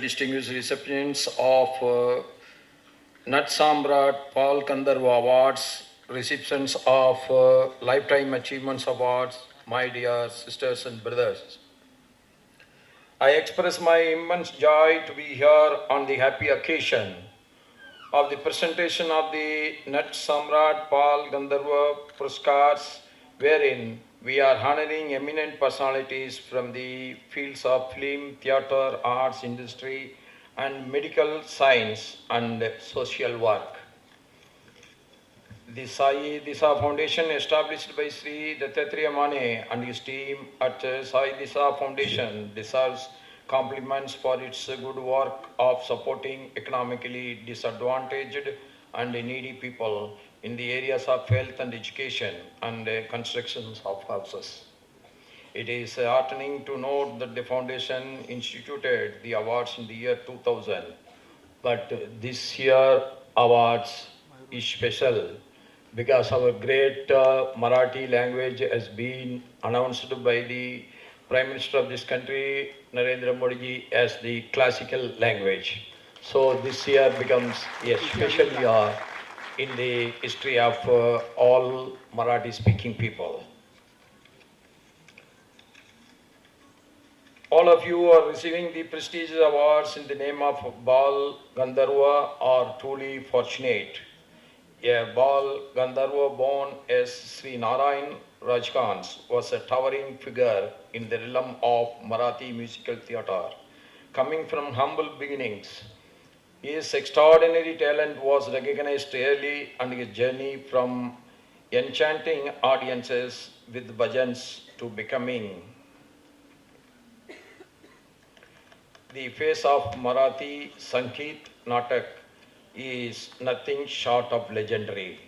distinguished recipients of Nat Samrat Paul Gandharva Awards, recipients of Lifetime Achievements Awards, my dear sisters and brothers. I express my immense joy to be here on the happy occasion of the presentation of the Nat Samrat Paul Gandharva Puraskars, wherein we are honoring eminent personalities from the fields of film, theatre, arts, industry, and medical science and social work. The Sai Disa Foundation, established by Sri Dattatreya Mane and his team at Sai Disa Foundation, deserves compliments for its good work of supporting economically disadvantaged and needy people in the areas of health and education and constructions of houses. It is heartening to note that the foundation instituted the awards in the year 2000, but this year awards is special because our great Marathi language has been announced by the Prime Minister of this country, Narendra Modi ji, as the classical language. So this year becomes a special year in the history of all Marathi speaking people. All of you are receiving the prestigious awards in the name of Bal Gandharva are truly fortunate. A Bal Gandharva born as Sri Narayan Rajkans was a towering figure in the realm of Marathi musical theatre. Coming from humble beginnings, his extraordinary talent was recognized early, and his journey from enchanting audiences with bhajans to becoming the face of Marathi Sangeet Natak is nothing short of legendary.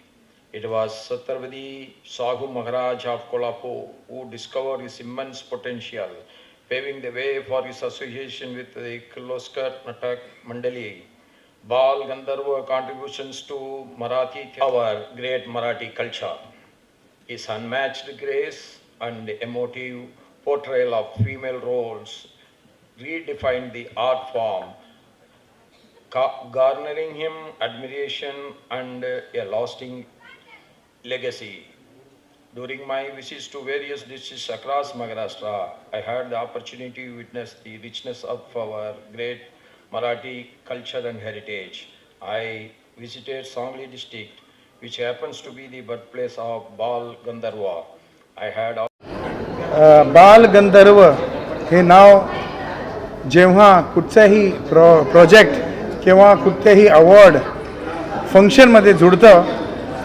It was Satyavati Sahu Maharaj of Kolhapur who discovered his immense potential, paving the way for his association with the Kirloskar Natak Mandali. Bal Gandharva contributions to Marathi, our great Marathi culture. His unmatched grace and emotive portrayal of female roles redefined the art form, garnering him admiration and a lasting legacy. During my visits to various districts across Maharashtra, I had the opportunity to witness the richness of our great Marathi culture and heritage. I visited Sangli district, which happens to be the birthplace of Bal Gandharva. I had बाल गंधर्व हे नाव जेव्हा कुठचाही project किंवा कुठल्याही award फंक्शनमध्ये जुळतं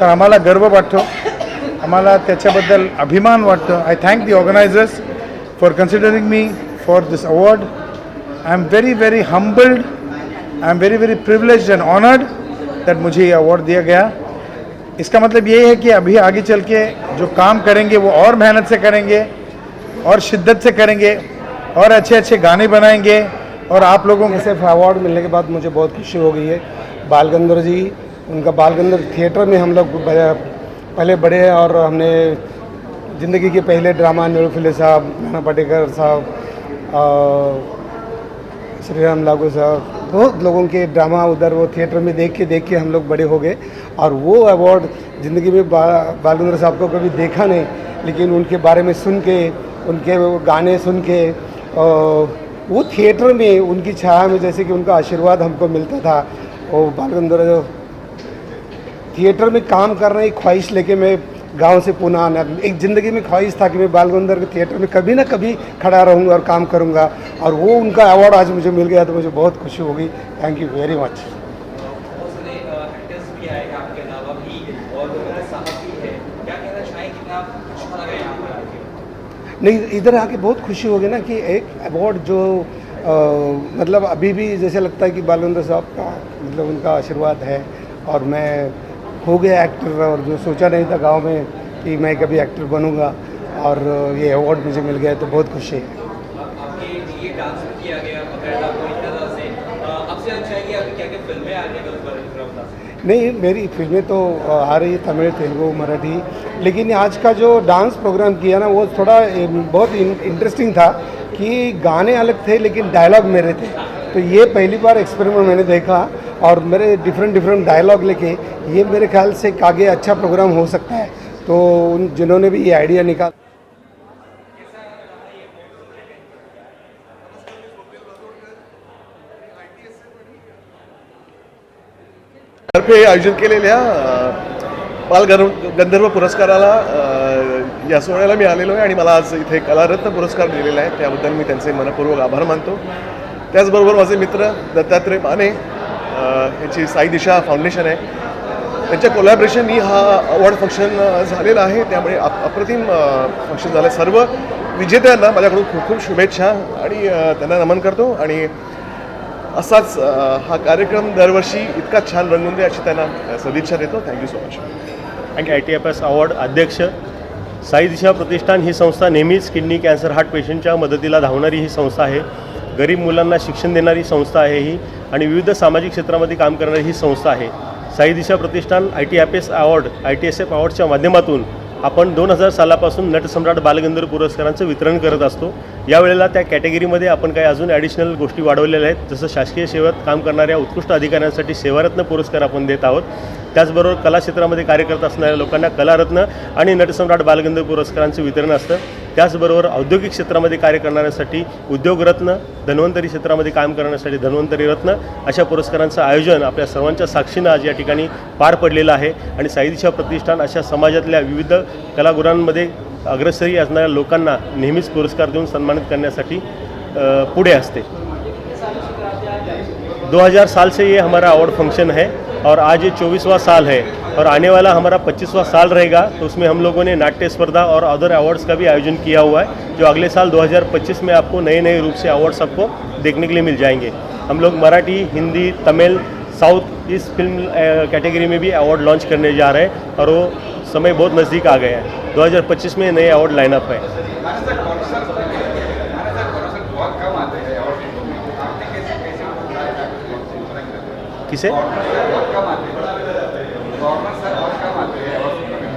तर आम्हाला गर्व वाटतो, आम्हाला त्याच्याबद्दल अभिमान वाटतो. I thank the organisers for considering me for this award. I am very very humbled, I am very very privileged and honoured that मुझे ये अवार्ड दिया गया. इसका मतलब ये है कि अभी आगे चल के जो काम करेंगे वो और मेहनत से करेंगे और शिद्दत से करेंगे और अच्छे अच्छे गाने बनाएंगे. और आप लोगों के सिर्फ अवार्ड मिलने के बाद मुझे बहुत खुशी हो गई है. बाल गंधर्व जी, उनका बाल गंधर्व थिएटर में हम लोग पहले बड़े, और हमने ज़िंदगी के पहले ड्रामा नीलू साहब, नाना पाटेकर साहब, श्री राम लागू साहब, बहुत लोगों के ड्रामा उधर वो थिएटर में देख के हम लोग बड़े हो गए. और वो अवार्ड ज़िंदगी में बाल गंधर्व साहब को कभी देखा नहीं, लेकिन उनके बारे में सुन के, उनके वो गाने सुन के, वो थिएटर में उनकी छाया में जैसे कि उनका आशीर्वाद हमको मिलता था. और बाल गंधर्व थिएटर में काम करने की ख्वाहिश लेके मैं गांव से पुणे आना, एक ज़िंदगी में ख्वाहिश था कि मैं बाल गंधर्व के थिएटर में कभी ना कभी खड़ा रहूँगा और काम करूँगा. और वो उनका अवार्ड आज मुझे मिल गया तो मुझे बहुत खुशी हो गई. Thank you very much. नहीं, इधर आके बहुत खुशी हो गई ना कि एक अवार्ड जो मतलब अभी भी जैसे लगता है कि बाल गंधर्व साहब का मतलब उनका आशीर्वाद है. और मैं हो गया एक्टर, और जो सोचा नहीं था गांव में कि मैं कभी एक्टर बनूंगा, और ये अवार्ड मुझे मिल गया तो बहुत खुशी है. नहीं, मेरी फिल्में तो आ रही है, तमिल, तेलुगु, मराठी, लेकिन आज का जो डांस प्रोग्राम किया ना वो थोड़ा बहुत इंटरेस्टिंग था कि गाने अलग थे लेकिन डायलॉग मेरे थे. तो ये पहली बार एक्सपेरिमेंट मैंने देखा और मेरे डिफरेंट डायलॉग लेके ये मेरे ख्याल से आगे अच्छा प्रोग्राम हो सकता है। तो उन जिन्होंने भी ये आइडिया निकाला, तर्फे आयोजित केलेल्या बालगंधर्व पुरस्काराला या सोहळ्याला मी आलेलो आहे आणि मला आज इथे कलारत्न पुरस्कार दिलेला आहे, त्याबद्दल मी त्यांचे मनपूर्वक आभार मानतो। त्याचबरोबर माझे मित्र दत्तात्रय माने यांची साई दिशा फाउंडेशन आहे, त्यांच्या कोलॅबरेशननी हा अवॉर्ड फंक्शन झालेला आहे, त्यामुळे अप्रतिम फंक्शन झालं। सर्व विजेत्यांना माझ्याकडून खूप खूप शुभेच्छा आणि त्यांना नमन करतो आणि असाच हा कार्यक्रम दरवर्षी इतका छान रंगून दे अशी त्यांना सदिच्छा देतो। Thank you so much. Thank you. ITFS award अध्यक्ष साई दिशा प्रतिष्ठान ही संस्था नेहमीच किडनी कॅन्सर हार्ट पेशंटच्या मदतीला धावणारी ही संस्था आहे, गरीब मुलांना शिक्षण देणारी संस्था आहे ही आणि विविध सामाजिक क्षेत्रामध्ये काम करणारी ही संस्था आहे। साई दिशा प्रतिष्ठान ITFS अवॉर्ड ITSF अवॉर्डच्या माध्यमातून आपण 2000 सालापासून नटसम्राट बालगंधर्व पुरस्कारांचं वितरण करत असतो। यावेळेला त्या कॅटेगरीमध्ये आपण काही अजून ॲडिशनल गोष्टी वाढवलेल्या आहेत, जसं शासकीय सेवेत काम करणाऱ्या उत्कृष्ट अधिकाऱ्यांसाठी सेवारत्न पुरस्कार आपण देत आहोत। त्याचबरोबर कला क्षेत्रामध्ये कार्य करत असणाऱ्या लोकांना कलारत्न आणि नटसम्राट बालगंधर्व पुरस्कारांचं वितरण असतं। त्याचबरोबर औद्योगिक क्षेत्रामध्ये कार्य करणाऱ्यांसाठी उद्योगरत्न, धन्वंतरी क्षेत्रामध्ये काम करण्यासाठी धन्वंतरी रत्न अशा पुरस्कारांचं आयोजन आपल्या सर्वांच्या साक्षीनं आज या ठिकाणी पार पडलेलं आहे आणि साई दिशा प्रतिष्ठान अशा समाजातल्या विविध कलागुणांमध्ये अग्रसरी असणाऱ्या लोकांना नेहमीच पुरस्कार देऊन सन्मानित करण्यासाठी पुढे असते। 2000 साल से ये हमारा अवार्ड फंक्शन है और आज ये 24वां साल है और आने वाला हमारा 25वां साल रहेगा, तो उसमें हम लोगों ने नाट्य स्पर्धा और अदर अवार्ड्स का भी आयोजन किया हुआ है, जो अगले साल 2025 में आपको नए नए रूप से अवार्ड्स आपको देखने के लिए मिल जाएंगे। हम लोग मराठी, हिंदी, तमिल, साउथ इस फिल्म कैटेगरी में भी अवार्ड लॉन्च करने जा रहे हैं और वो समय बहुत नज़दीक आ गया है। 2025 में नए अवार्ड लाइनअप है। किसे?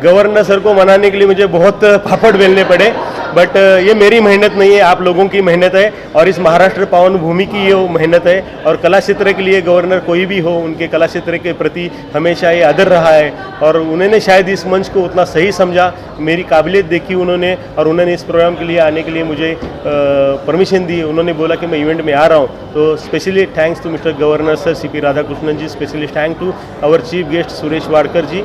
गवर्नर सर को मनाने के लिए मुझे बहुत पापड़ बेलने पड़े, बट ये मेरी मेहनत नहीं है, आप लोगों की मेहनत है और इस महाराष्ट्र पावन भूमि की ये मेहनत है। और कला क्षेत्र के लिए गवर्नर कोई भी हो, उनके कला क्षेत्र के प्रति हमेशा ये आदर रहा है और उन्होंने शायद इस मंच को उतना सही समझा, मेरी काबिलियत देखी उन्होंने और उन्होंने इस प्रोग्राम के लिए आने के लिए मुझे परमिशन दी। उन्होंने बोला कि मैं इवेंट में आ रहा हूँ, तो specially thanks to mister governor sir CP Radhakrishnan ji, specially thank to our chief guest Suresh Wadkar ji,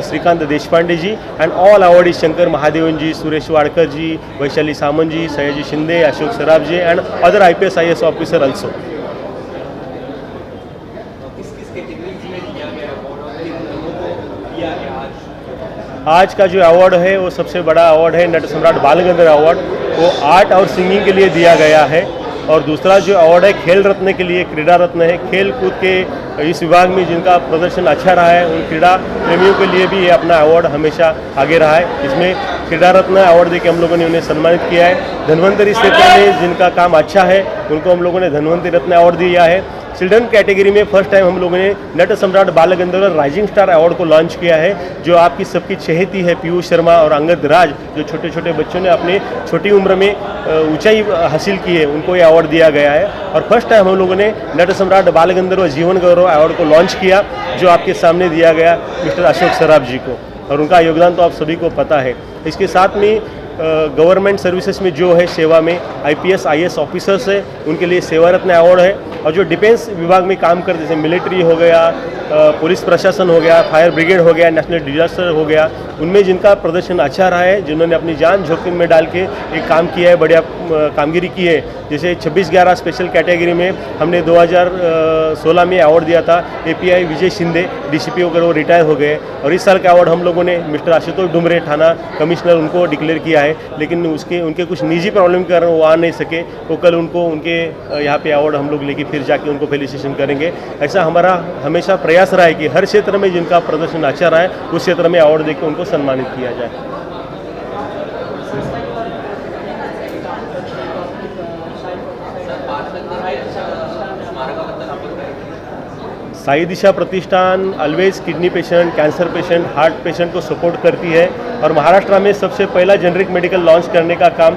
Shrikant Deshpande ji and all awardees Shankar Mahadevan ji, Suresh Wadkar ji, Vaishali Samant ji, Sayaji Shinde, Ashok Saraf ji and other IPS IAS officer also. आज का जो अवार्ड है वो सबसे बड़ा अवार्ड है नटसम्राट बालगंधर्व अवार्ड, वो आर्ट और सिंगिंग के लिए दिया गया है। और दूसरा जो अवार्ड है खेल रत्न के लिए, क्रीड़ा रत्न है, खेल कूद के इस विभाग में जिनका प्रदर्शन अच्छा रहा है उन क्रीड़ा प्रेमियों के लिए भी ये अपना अवार्ड हमेशा आगे रहा है। इसमें क्रीड़ा रत्न अवार्ड देके हम लोगों ने उन्हें सम्मानित किया है। धन्वंतरी क्षेत्र में जिनका काम अच्छा है उनको हम लोगों ने धन्वंतरी रत्न अवार्ड दिया है। चिल्ड्रन कैटेगरी में फर्स्ट टाइम हम लोगों ने नट सम्राट बालगंधर्व राइजिंग स्टार अवार्ड को लॉन्च किया है, जो आपकी सबकी चहेती है पीयूष शर्मा और अंगद राज, जो छोटे छोटे बच्चों ने अपने छोटी उम्र में ऊंचाई हासिल की है, उनको ये अवार्ड दिया गया है। और फर्स्ट टाइम हम लोगों ने नट सम्राट बालगंधर्व जीवन गौरव अवार्ड को लॉन्च किया, जो आपके सामने दिया गया मिस्टर अशोक सराफ जी को, और उनका योगदान तो आप सभी को पता है। इसके साथ में गवर्नमेंट सर्विसेज में जो है सेवा में IPS IAS ऑफिसर्स है, उनके लिए सेवा रत्न अवार्ड है। और जो डिफेंस विभाग में काम करते, जैसे मिलिट्री हो गया, पुलिस प्रशासन हो गया, फायर ब्रिगेड हो गया, नेशनल डिजास्टर हो गया, उनमें जिनका प्रदर्शन अच्छा रहा है, जिन्होंने अपनी जान जोखिम में डाल के एक काम किया है, बढ़िया कामगिरी की है। जैसे 26/11 स्पेशल कैटेगरी में हमने 2016 में अवार्ड दिया था API विजय शिंदे, DCP होकर वो रिटायर हो गए, और इस साल का अवार्ड हम लोगों ने मिस्टर आशुतोष डुमरे थाना कमिश्नर उनको डिक्लेयर किया है। लेकिन उनके कुछ निजी प्रॉब्लम के कारण वो आ नहीं सके, वो कल उनको उनके यहाँ पे अवार्ड हम लोग लेके फिर जाके उनको फेलिसिटेशन करेंगे। ऐसा हमारा हमेशा प्रयास रहा है कि हर क्षेत्र में जिनका प्रदर्शन अच्छा रहा है उस क्षेत्र में अवार्ड देकर उनको सम्मानित किया जाए। साई दिशा प्रतिष्ठान always kidney patient, cancer patient, heart patient को सपोर्ट करती है और महाराष्ट्र में सबसे पहला जेनरिक मेडिकल लॉन्च करने का काम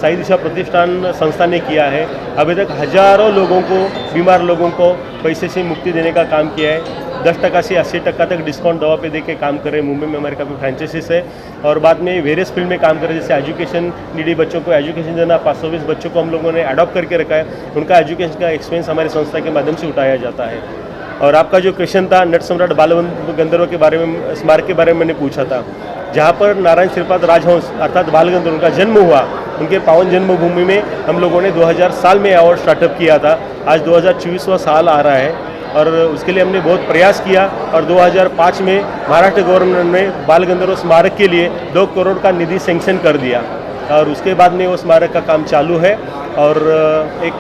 साई दिशा प्रतिष्ठान संस्था ने किया है। अभी तक हज़ारों लोगों को, बीमार लोगों को पैसे से मुक्ति देने का काम किया है। 10% से 80% तक डिस्काउंट दवा पे दे के काम कर रहे हैं। मुंबई में हमारे काफ़ी फ्रेंचाइजीज है और बाद में वेरियस फील्ड में काम कर रहे हैं, जैसे एजुकेशन, नीडी बच्चों को एजुकेशन देना। 520 बच्चों को हम लोगों ने अडॉप्ट करके रखा है, उनका एजुकेशन का एक्सपेंस हमारी संस्था के माध्यम से उठाया जाता है। और आपका जो क्वेश्चन था नट सम्राट बाल गंधर्व के बारे में, स्मारक के बारे में मैंने पूछा था, जहाँ पर नारायण श्रीपाद राजहंस अर्थात बाल गंधर्व उनका जन्म हुआ, उनके पावन जन्मभूमि में हम लोगों ने 2000 साल में अवार्ड स्टार्टअप किया था। आज 2024वां साल आ रहा है और उसके लिए हमने बहुत प्रयास किया और 2005 में महाराष्ट्र गवर्नमेंट ने बाल गंधर्व स्मारक के लिए 2 करोड़ का निधि सैंक्शन कर दिया और उसके बाद में वो स्मारक का काम चालू है। और एक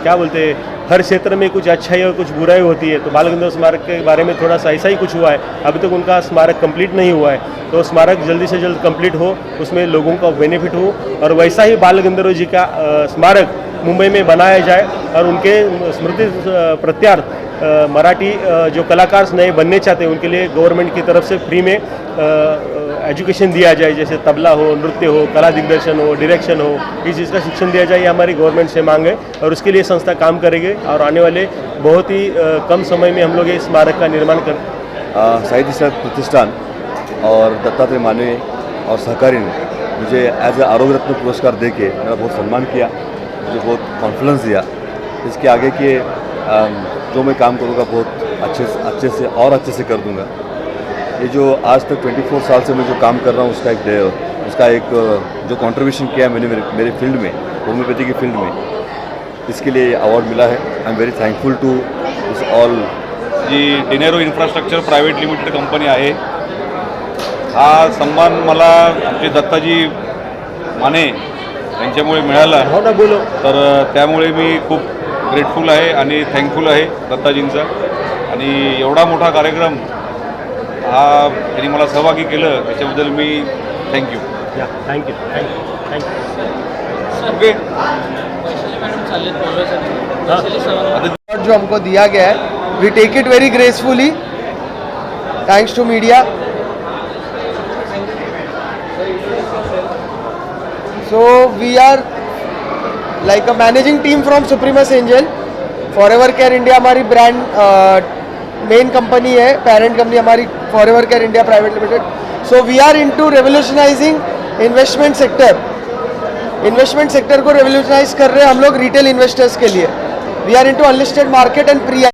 क्या बोलते हैं, हर क्षेत्र में कुछ अच्छाई और कुछ बुराई होती है, तो बाल गंधर्व स्मारक के बारे में थोड़ा सा ऐसा ही कुछ हुआ है। अभी तक उनका स्मारक कंप्लीट नहीं हुआ है, तो स्मारक जल्दी से जल्द कंप्लीट हो, उसमें लोगों का बेनिफिट हो और वैसा ही बाल गंधर्व जी का स्मारक मुंबई में बनाया जाए और उनके स्मृति प्रत्यार्थ मराठी जो कलाकार नए बनने चाहते हैं उनके लिए गवर्नमेंट की तरफ से फ्री में एजुकेशन दिया जाए, जैसे तबला हो, नृत्य हो, कला दिग्दर्शन हो, डायरेक्शन हो, इस चीज़ का शिक्षण दिया जाए। ये हमारी गवर्नमेंट से मांग है और उसके लिए संस्था काम करेगी और आने वाले बहुत ही कम समय में हम लोग ये स्मारक का निर्माण कर साई दिशा प्रतिष्ठान और दत्तात्रेय माने और सहकारी ने मुझे एज ए आरोग्य रत्न पुरस्कार दे के मेरा बहुत सम्मान किया, मुझे बहुत कॉन्फिडेंस दिया। इसके आगे के जो मैं काम करूँगा बहुत अच्छे से कर दूँगा। ये जो आज तक 24 साल से मैं जो काम कर रहा हूँ उसका एक जो कंट्रीब्यूशन किया मैंने मेरे फील्ड में, होम्योपैथी की फील्ड में, इसके लिए अवार्ड मिला है। I am very thankful to this all. G Dinero infrastructure private limited company आहे। हा सन्मान मला आमचे दत्ताजी माने यांच्यामुळे मिळाला, तर त्यामुळे मी खूप ग्रेटफुल आहे आणि थँकफुल आहे दत्ताजींचा। आणि एवढा मोठा कार्यक्रम हा त्यांनी मला सहभागी केलं त्याच्याबद्दल मी थँक्यू। थँक्यू। ओके, जो हमको दिया गया है, we take it very gracefully, thanks to media. So we are like a managing team from Supremus Angel. Forever Care India हमारी ब्रांड मेन कंपनी है, पेरेंट कंपनी हमारी Forever Care India private limited. So we are into revolutionising investment sector. Investment sector को revolutionise कर रहे हैं हम लोग retail investors के लिए। We are into unlisted market and pre